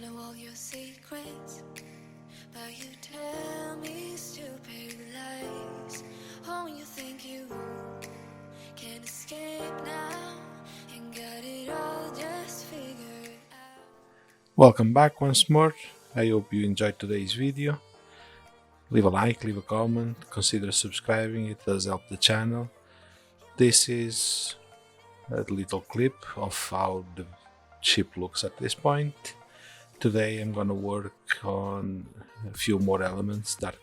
I know all your secrets, but you tell me stupid lies. Oh, you think you can escape now and got it all just figured out. Welcome back once more. I hope you enjoyed today's video. Leave a like, leave a comment, consider subscribing, it does help the channel. This is a little clip of how the ship looks at this point. Today I'm gonna work on a few more elements that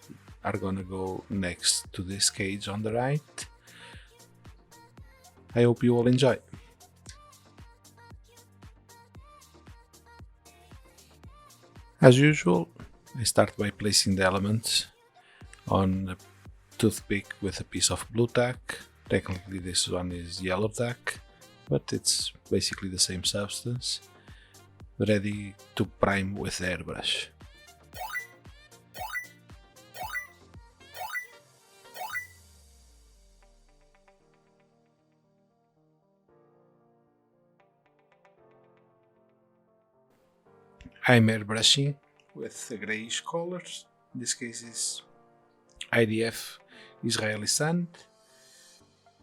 are gonna go next to this cage on the right. I hope you all enjoy. As usual, I start by placing the elements on a toothpick with a piece of blue tack. Technically this one is yellow tack, but it's basically the same substance. Ready to prime with the airbrush. I'm airbrushing with a greyish color. In this case is IDF Israeli Sand.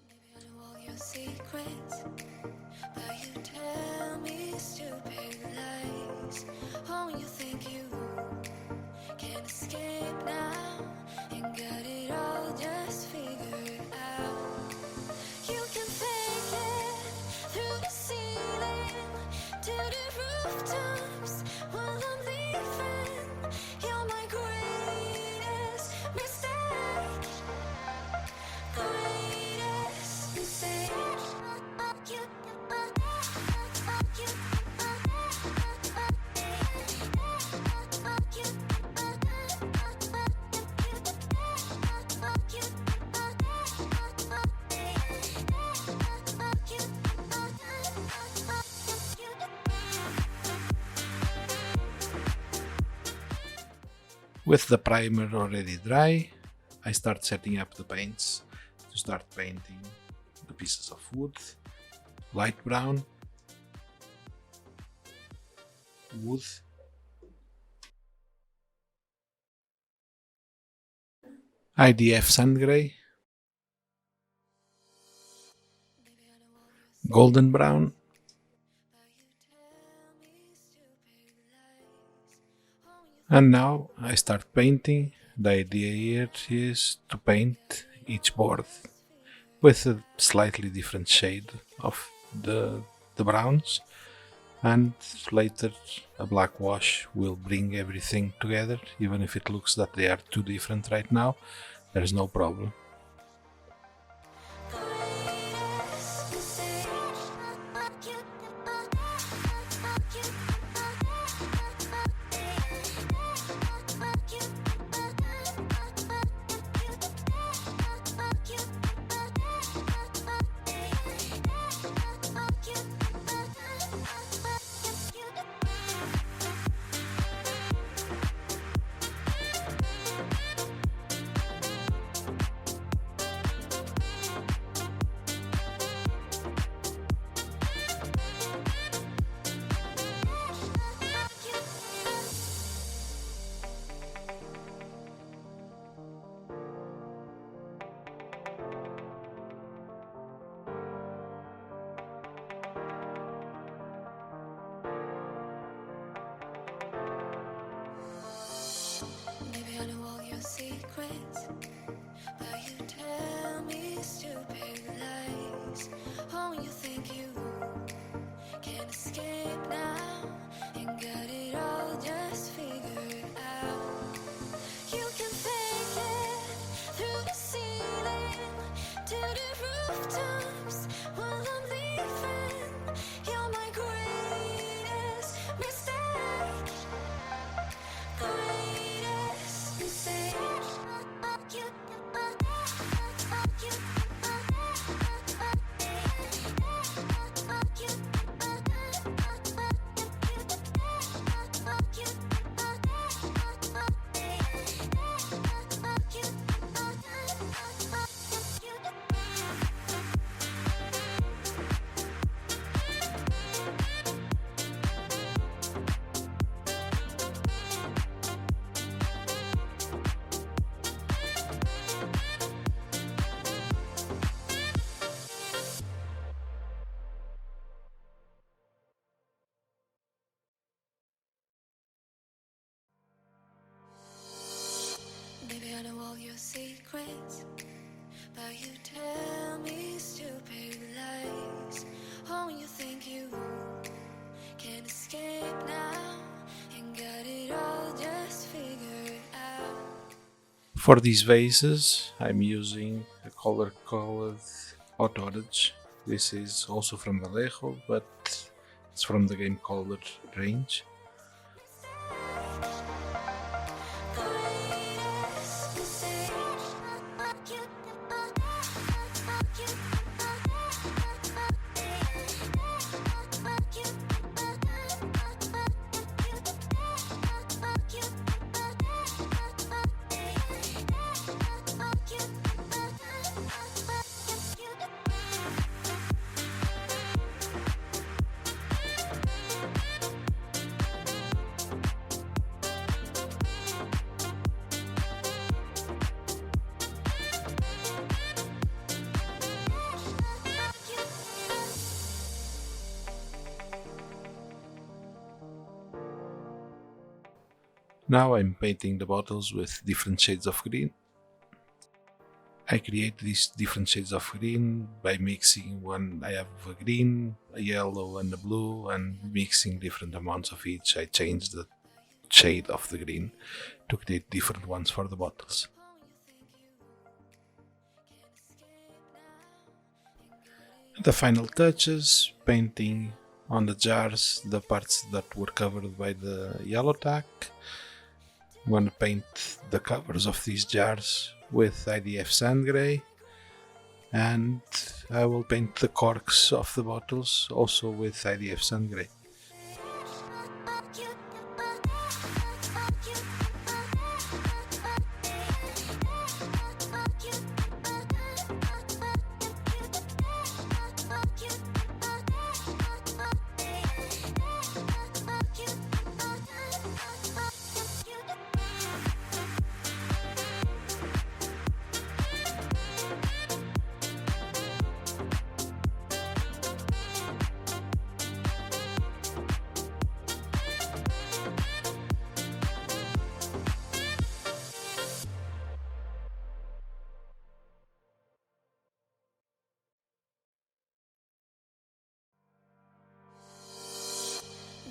I know all your secrets, but you tell me stupid lies. Oh, you think you can escape now and got it all just figured out. You can fake it through the ceiling to the rooftops while I'm leaving. You're my greatest mistake. Greatest mistake. With the primer already dry, I start setting up the paints to start painting the pieces of wood. Light brown, wood, IDF sand grey, golden brown, and now I start painting. The idea here is to paint each board with a slightly different shade of the browns, and later a black wash will bring everything together. Even if it looks that they are too different right now, there is no problem. your secrets, but you tell me stupid lies. Oh, you think you can escape now and got it all just figured out. For these vases, I'm using a color called Unported. This is also from Vallejo, but it's from the game called Range. Now I'm painting the bottles with different shades of green. I create these different shades of green by mixing one. I have a green, a yellow, and a blue, and mixing different amounts of each. I change the shade of the green to create different ones for the bottles. The final touches, painting on the jars the parts that were covered by the yellow tack. I'm going to paint the covers of these jars with IDF sand grey, and I will paint the corks of the bottles also with IDF sand grey.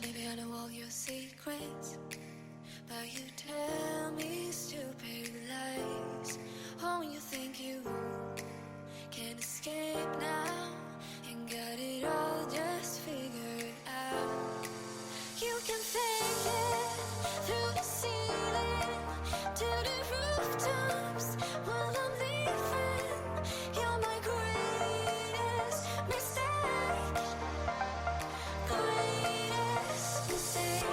Baby, I know all your secrets, but you tell me stupid lies. Oh, you think you can escape now and got it all just figured out. You can fake it through the ceiling to the rooftops while I'm leaving. You're my greatest mistake. Greatest mistake.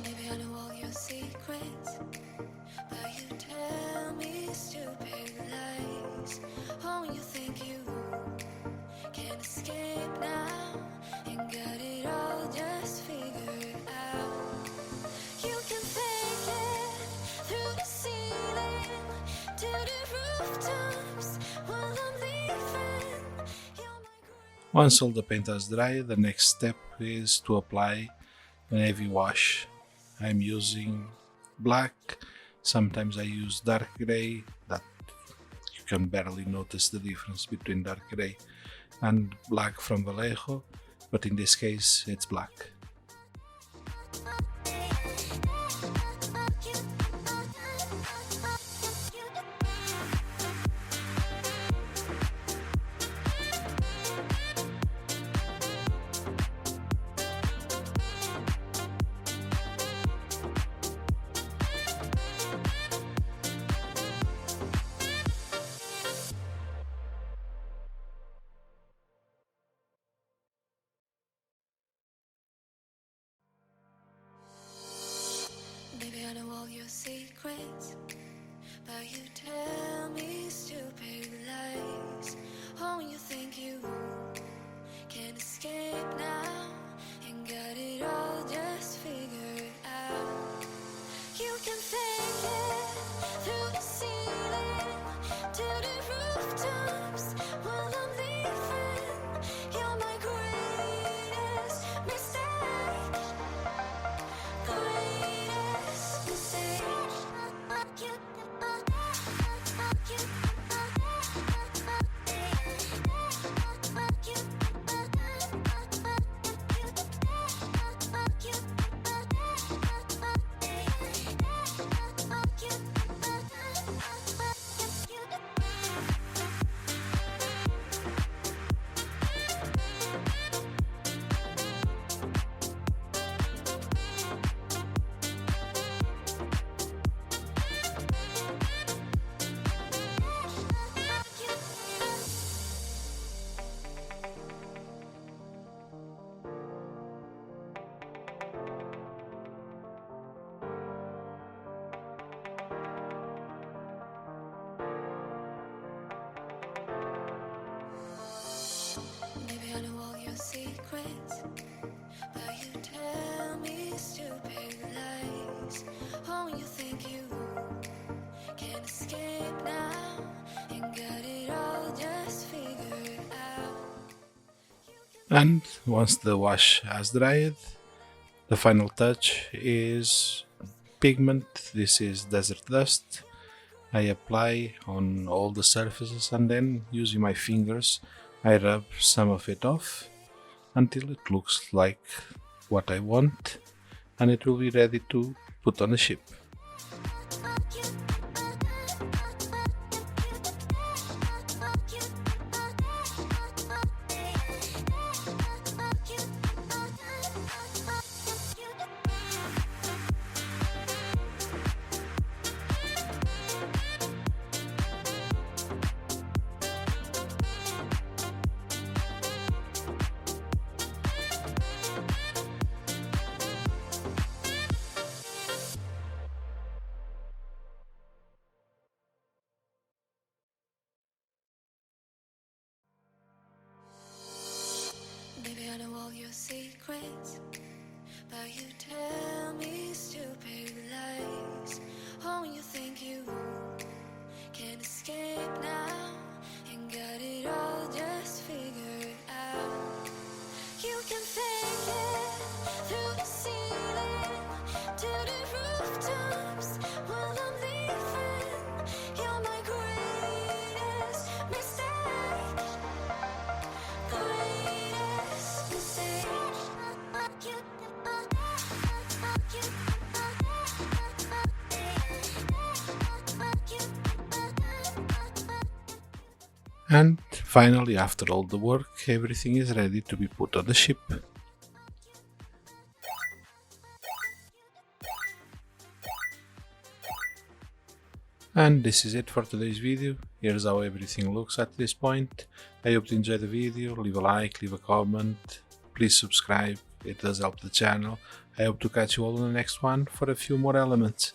Maybe I know all your secrets, but you tell me stupid lies. Oh, you think you can escape now and got it all just figured out. You can fake it through the ceiling to the rooftops while I'm leaving. You're my Once all the paint has dried, the next step is to apply a heavy wash. I'm using black, sometimes I use dark grey, that you can barely notice the difference between dark grey and black from Vallejo, but in this case it's black. secrets, but you tell me stupid lies. Oh, you think you can escape now and got it all just figured out. You can fake it through the ceiling to the rooftops while I'm leaving. You're my greatest mistake. Greatest mistake. Maybe I know all your secrets, but you tell me stupid lies. Oh, you think you can escape now and got it all just figured out. And once the wash has dried, the final touch is pigment. This is desert dust. I apply on all the surfaces and then using my fingers I rub some of it off until it looks like what I want, and it will be ready to put on the ship. Maybe I know all your secrets, but you tell me stupid lies. Oh, you think you can escape now and got it all just figured out. You can fake it through the ceiling to the rooftops while I'm leaving. You're my greatest mistake. Greatest mistake. And finally, after all the work, everything is ready to be put on the ship. And this is it for today's video. Here's how everything looks at this point. I hope you enjoyed the video. Leave a like, leave a comment. Please subscribe, it does help the channel. I hope to catch you all in the next one for a few more elements.